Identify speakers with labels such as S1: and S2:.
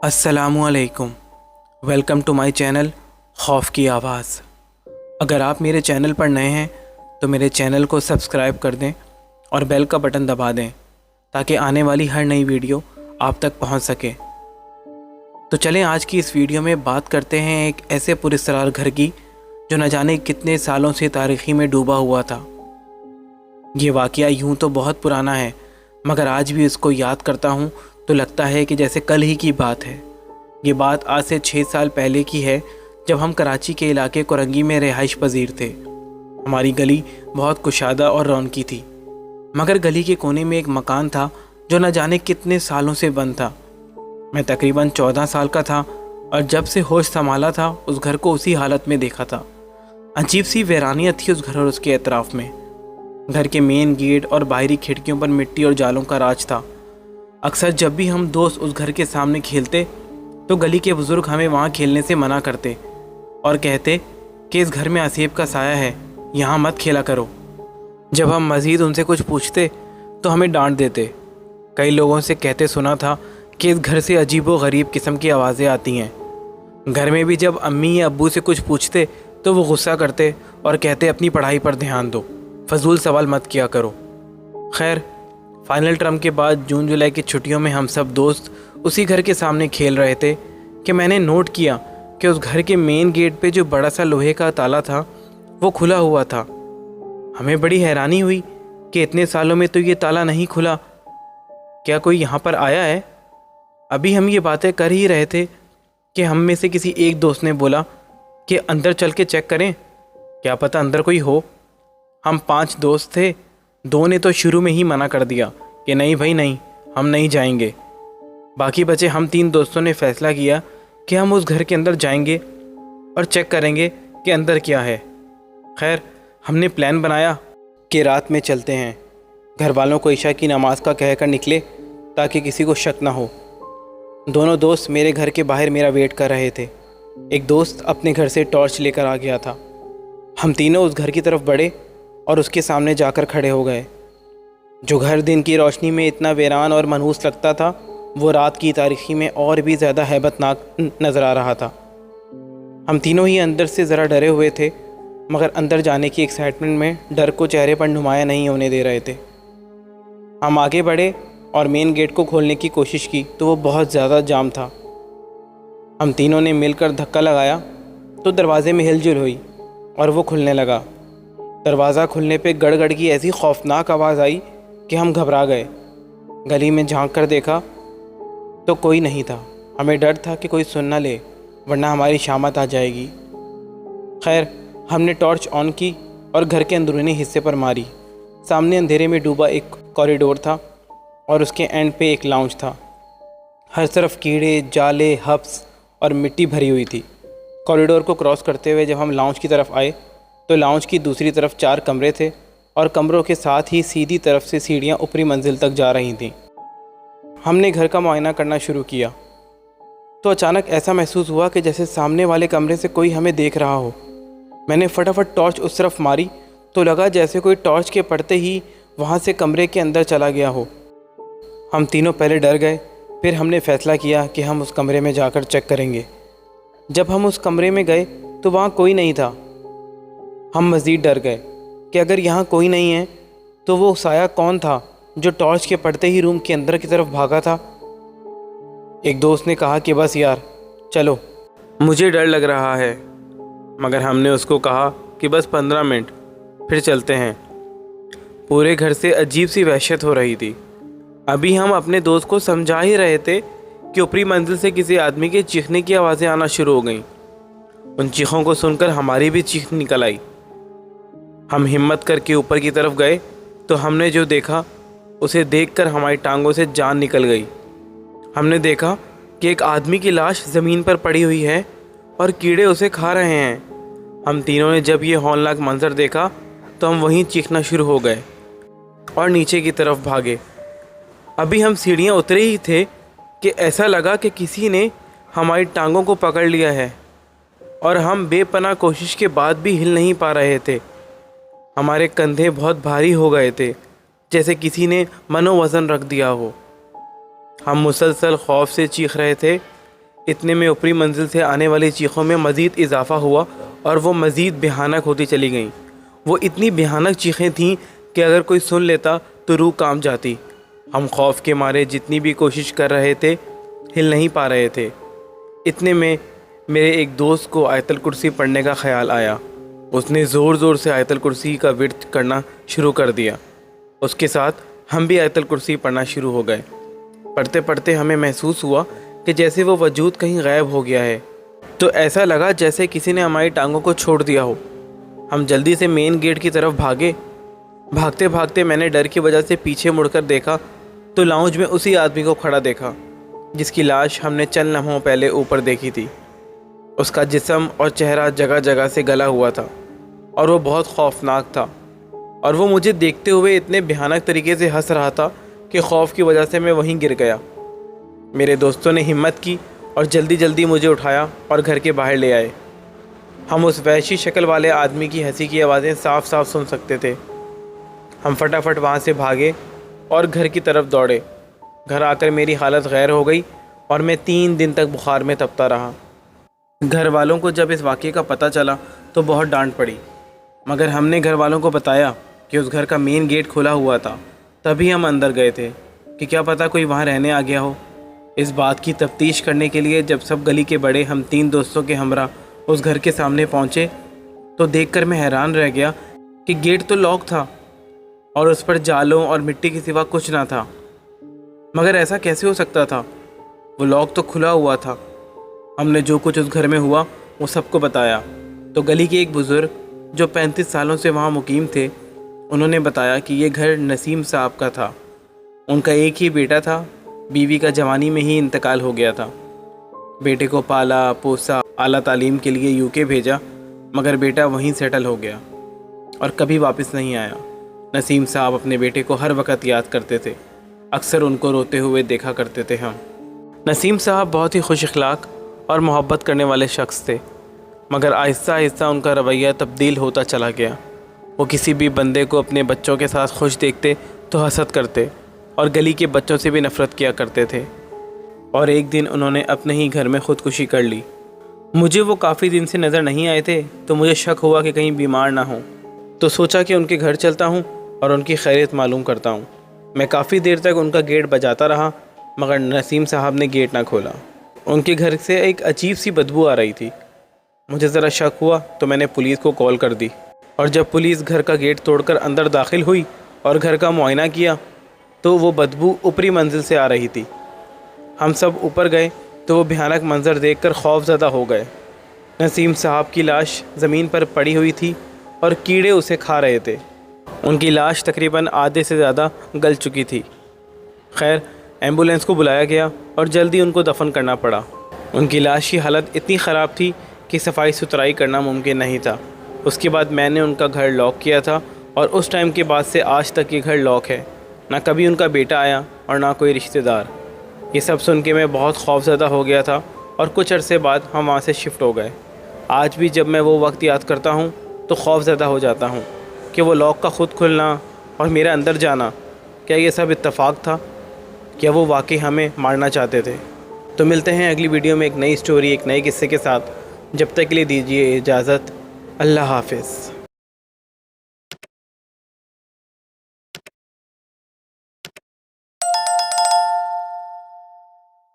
S1: अस्सलामुअलैकुम। Welcome to my channel खौफ की आवाज़। अगर आप मेरे चैनल पर नए हैं तो मेरे चैनल को सब्सक्राइब कर दें और बेल का बटन दबा दें ताकि आने वाली हर नई वीडियो आप तक पहुंच सके। तो चलें आज की इस वीडियो में बात करते हैं एक ऐसे पुरस्कार घर की जो न जाने कितने सालों से तारीख़ी में डूबा हुआ था। ये वाक़या यूं तो बहुत पुराना है, मगर आज भी इसको याद करता हूँ तो लगता है कि जैसे कल ही की बात है। ये बात आज से 6 साल पहले की है, जब हम कराची के इलाके कोरंगी में रिहाइश पजीर थे। हमारी गली बहुत कुशादा और रौनकी थी, मगर गली के कोने में एक मकान था जो न जाने कितने सालों से बंद था। मैं तकरीबन 14 साल का था और जब से होश संभाला था उस घर को उसी हालत में देखा था। अजीब सी वीरानियत थी उस घर और उसके अतराफ में। घर के मेन गेट और बाहरी खिड़कियों पर मिट्टी और जालों का राज था। अक्सर जब भी हम दोस्त उस घर के सामने खेलते तो गली के बुज़ुर्ग हमें वहाँ खेलने से मना करते और कहते कि इस घर में असीब का साया है, यहाँ मत खेला करो। जब हम मज़ीद उनसे कुछ पूछते तो हमें डांट देते। कई लोगों से कहते सुना था कि इस घर से अजीब व गरीब किस्म की आवाज़ें आती हैं। घर में भी जब अम्मी या अब्बू से कुछ पूछते तो वो गुस्सा करते और कहते अपनी पढ़ाई पर ध्यान दो, फजूल सवाल मत किया करो। खैर, फाइनल टर्म के बाद जून जुलाई की छुट्टियों में हम सब दोस्त उसी घर के सामने खेल रहे थे कि मैंने नोट किया कि उस घर के मेन गेट पे जो बड़ा सा लोहे का ताला था वो खुला हुआ था। हमें बड़ी हैरानी हुई कि इतने सालों में तो ये ताला नहीं खुला, क्या कोई यहाँ पर आया है? अभी हम ये बातें कर ही रहे थे कि हम में से किसी एक दोस्त ने बोला कि अंदर चल के चेक करें, क्या पता अंदर कोई हो। हम 5 दोस्त थे, 2 ने तो शुरू में ही मना कर दिया कि नहीं भाई नहीं, हम नहीं जाएंगे। बाकी बचे हम 3 दोस्तों ने फ़ैसला किया कि हम उस घर के अंदर जाएंगे और चेक करेंगे कि अंदर क्या है। खैर, हमने प्लान बनाया कि रात में चलते हैं। घर वालों को इशा की नमाज़ का कहकर निकले ताकि किसी को शक ना हो। दोनों दोस्त मेरे घर के बाहर मेरा वेट कर रहे थे। एक दोस्त अपने घर से टॉर्च लेकर आ गया था। हम तीनों उस घर की तरफ बढ़े और उसके सामने जाकर खड़े हो गए। जो घर दिन की रोशनी में इतना वीरान और मनहूस लगता था, वो रात की तारीकी में और भी ज़्यादा हैबतनाक नज़र आ रहा था। हम तीनों ही अंदर से ज़रा डरे हुए थे, मगर अंदर जाने की एक्साइटमेंट में डर को चेहरे पर नुमाया नहीं होने दे रहे थे। हम आगे बढ़े और मेन गेट को खोलने की कोशिश की तो वो बहुत ज़्यादा जाम था। हम तीनों ने मिलकर धक्का लगाया तो दरवाज़े में हिलजुल हुई और वो खुलने लगा। दरवाज़ा खुलने पे गड़गड़ की ऐसी खौफनाक आवाज़ आई कि हम घबरा गए। गली में झांक कर देखा तो कोई नहीं था। हमें डर था कि कोई सुन ना ले, वरना हमारी शामत आ जाएगी। खैर, हमने टॉर्च ऑन की और घर के अंदरूनी हिस्से पर मारी। सामने अंधेरे में डूबा एक कॉरिडोर था और उसके एंड पे एक लाउंज था। हर तरफ कीड़े, जाले, हब्स और मिट्टी भरी हुई थी। कॉरिडोर को क्रॉस करते हुए जब हम लाउंज की तरफ आए तो लाउंज की दूसरी तरफ 4 कमरे थे और कमरों के साथ ही सीधी तरफ से सीढ़ियाँ ऊपरी मंजिल तक जा रही थीं। हमने घर का मुआयना करना शुरू किया तो अचानक ऐसा महसूस हुआ कि जैसे सामने वाले कमरे से कोई हमें देख रहा हो। मैंने फटाफट टॉर्च उस तरफ मारी तो लगा जैसे कोई टॉर्च के पड़ते ही वहाँ से कमरे के अंदर चला गया हो। हम तीनों पहले डर गए, फिर हमने फ़ैसला किया कि हम उस कमरे में जाकर चेक करेंगे। जब हम उस कमरे में गए तो वहाँ कोई नहीं था। हम मज़ीद डर गए कि अगर यहाँ कोई नहीं है तो वो साया कौन था जो टॉर्च के पड़ते ही रूम के अंदर की तरफ भागा था। एक दोस्त ने कहा कि बस यार चलो, मुझे डर लग रहा है, मगर हमने उसको कहा कि बस 15 मिनट फिर चलते हैं। पूरे घर से अजीब सी वहशत हो रही थी। अभी हम अपने दोस्त को समझा ही रहे थे कि ऊपरी मंजिल से किसी आदमी के चीखने की आवाज़ें आना शुरू हो गईं। उन चीखों को सुनकर हमारी भी चीख निकल आई। हम हिम्मत करके ऊपर की तरफ गए तो हमने जो देखा उसे देखकर हमारी टांगों से जान निकल गई। हमने देखा कि एक आदमी की लाश ज़मीन पर पड़ी हुई है और कीड़े उसे खा रहे हैं। हम तीनों ने जब ये हौलनाक मंजर देखा तो हम वहीं चीखना शुरू हो गए और नीचे की तरफ भागे। अभी हम सीढ़ियाँ उतरे ही थे कि ऐसा लगा कि किसी ने हमारी टांगों को पकड़ लिया है और हम बेपनाह कोशिश के बाद भी हिल नहीं पा रहे थे। हमारे कंधे बहुत भारी हो गए थे, जैसे किसी ने मनोवज़न रख दिया हो। हम मुसलसल खौफ से चीख रहे थे اتنے میں اوپری منزل سے آنے والی چیخوں میں مزید اضافہ ہوا اور وہ مزید بھیانک ہوتی چلی گئیں۔ وہ اتنی بھیانک چیخیں تھیں کہ اگر کوئی سن لیتا تو روح کانپ جاتی۔ ہم خوف کے مارے جتنی بھی کوشش کر رہے تھے ہل نہیں پا رہے تھے۔ اتنے میں میرے ایک دوست کو آیت الکرسی پڑھنے کا خیال آیا۔ اس نے زور زور سے آیت الکرسی کا ورد کرنا شروع کر دیا۔ اس کے ساتھ ہم بھی آیت الکرسی پڑھنا شروع ہو گئے۔ پڑھتے پڑھتے ہمیں محسوس ہوا کہ جیسے وہ وجود کہیں غائب ہو گیا ہے، تو ایسا لگا جیسے کسی نے ہماری ٹانگوں کو چھوڑ دیا ہو۔ ہم جلدی سے مین گیٹ کی طرف بھاگے۔ بھاگتے بھاگتے میں نے ڈر کی وجہ سے پیچھے مڑ کر دیکھا تو لاؤنج میں اسی آدمی کو کھڑا دیکھا جس کی لاش ہم نے چند لمحوں پہلے اوپر دیکھی تھی۔ اس کا جسم اور چہرہ جگہ جگہ سے گلا ہوا تھا اور وہ بہت خوفناک تھا، اور وہ مجھے دیکھتے ہوئے اتنے بھیانک طریقے سے ہنس رہا تھا کہ خوف کی وجہ سے میں وہیں گر گیا۔ میرے دوستوں نے ہمت کی اور جلدی جلدی مجھے اٹھایا اور گھر کے باہر لے آئے۔ ہم اس وحشی شکل والے آدمی کی ہنسی کی آوازیں صاف صاف سن سکتے تھے۔ ہم فٹافٹ وہاں سے بھاگے اور گھر کی طرف دوڑے۔ گھر آ کر میری حالت غیر ہو گئی اور میں 3 دن تک بخار میں تپتا رہا۔ گھر والوں کو جب اس واقعے کا پتہ چلا تو بہت ڈانٹ پڑی، مگر ہم نے گھر والوں کو بتایا کہ اس گھر کا مین گیٹ کھلا ہوا تھا، تبھی ہم اندر گئے تھے کہ کیا پتہ کوئی وہاں رہنے آ گیا ہو۔ اس بات کی تفتیش کرنے کے لیے جب سب گلی کے بڑے ہم 3 دوستوں کے ہمراہ اس گھر کے سامنے پہنچے تو دیکھ کر میں حیران رہ گیا کہ گیٹ تو لاک تھا اور اس پر جالوں اور مٹی کے سوا کچھ نہ تھا۔ مگر ایسا کیسے ہو سکتا تھا؟ وہ لاک تو کھلا ہوا تھا۔ ہم نے جو کچھ اس گھر میں ہوا وہ سب کو بتایا تو گلی کے ایک بزرگ جو 35 سالوں سے وہاں مقیم تھے، انہوں نے بتایا کہ یہ گھر نسیم صاحب کا تھا۔ ان کا ایک ہی بیٹا تھا، بیوی کا جوانی میں ہی انتقال ہو گیا تھا۔ بیٹے کو پالا پوسا، اعلیٰ تعلیم کے لیے UK بھیجا، مگر بیٹا وہیں سیٹل ہو گیا اور کبھی واپس نہیں آیا۔ نسیم صاحب اپنے بیٹے کو ہر وقت یاد کرتے تھے، اکثر ان کو روتے ہوئے دیکھا کرتے تھے ہم۔ نسیم صاحب بہت ہی خوش اخلاق اور محبت کرنے والے شخص تھے، مگر آہستہ آہستہ ان کا رویہ تبدیل ہوتا چلا گیا۔ وہ کسی بھی بندے کو اپنے بچوں کے ساتھ خوش دیکھتے تو حسد کرتے اور گلی کے بچوں سے بھی نفرت کیا کرتے تھے، اور ایک دن انہوں نے اپنے ہی گھر میں خودکشی کر لی۔ مجھے وہ کافی دن سے نظر نہیں آئے تھے تو مجھے شک ہوا کہ کہیں بیمار نہ ہوں، تو سوچا کہ ان کے گھر چلتا ہوں اور ان کی خیریت معلوم کرتا ہوں۔ میں کافی دیر تک ان کا گیٹ بجاتا رہا، مگر نسیم صاحب نے گیٹ نہ کھولا۔ ان کے گھر سے ایک عجیب سی بدبو آ رہی تھی۔ مجھے ذرا شک ہوا تو میں نے پولیس کو کال کر دی، اور جب پولیس گھر کا گیٹ توڑ کر اندر داخل ہوئی اور گھر کا معائنہ کیا تو وہ بدبو اوپری منزل سے آ رہی تھی۔ ہم سب اوپر گئے تو وہ بھیانک منظر دیکھ کر خوف زدہ ہو گئے۔ نسیم صاحب کی لاش زمین پر پڑی ہوئی تھی اور کیڑے اسے کھا رہے تھے۔ ان کی لاش تقریباً آدھے سے زیادہ گل چکی تھی۔ خیر، ایمبولینس کو بلایا گیا اور جلدی ان کو دفن کرنا پڑا۔ ان کی لاش کی حالت اتنی خراب تھی کہ صفائی ستھرائی کرنا ممکن نہیں تھا۔ اس کے بعد میں نے ان کا گھر لاک کیا تھا، اور اس ٹائم کے بعد سے آج تک یہ گھر لاک ہے۔ نہ کبھی ان کا بیٹا آیا اور نہ کوئی رشتہ دار۔ یہ سب سن کے میں بہت خوف زدہ ہو گیا تھا، اور کچھ عرصے بعد ہم وہاں سے شفٹ ہو گئے۔ آج بھی جب میں وہ وقت یاد کرتا ہوں تو خوف زدہ ہو جاتا ہوں کہ وہ لاک کا خود کھلنا اور میرا اندر جانا، کیا یہ سب اتفاق تھا؟ کیا وہ واقعی ہمیں مارنا چاہتے تھے؟ تو ملتے ہیں اگلی ویڈیو میں ایک نئی سٹوری، ایک نئے قصے کے ساتھ۔ جب تک کے لیے دیجیے اجازت۔ اللہ حافظ۔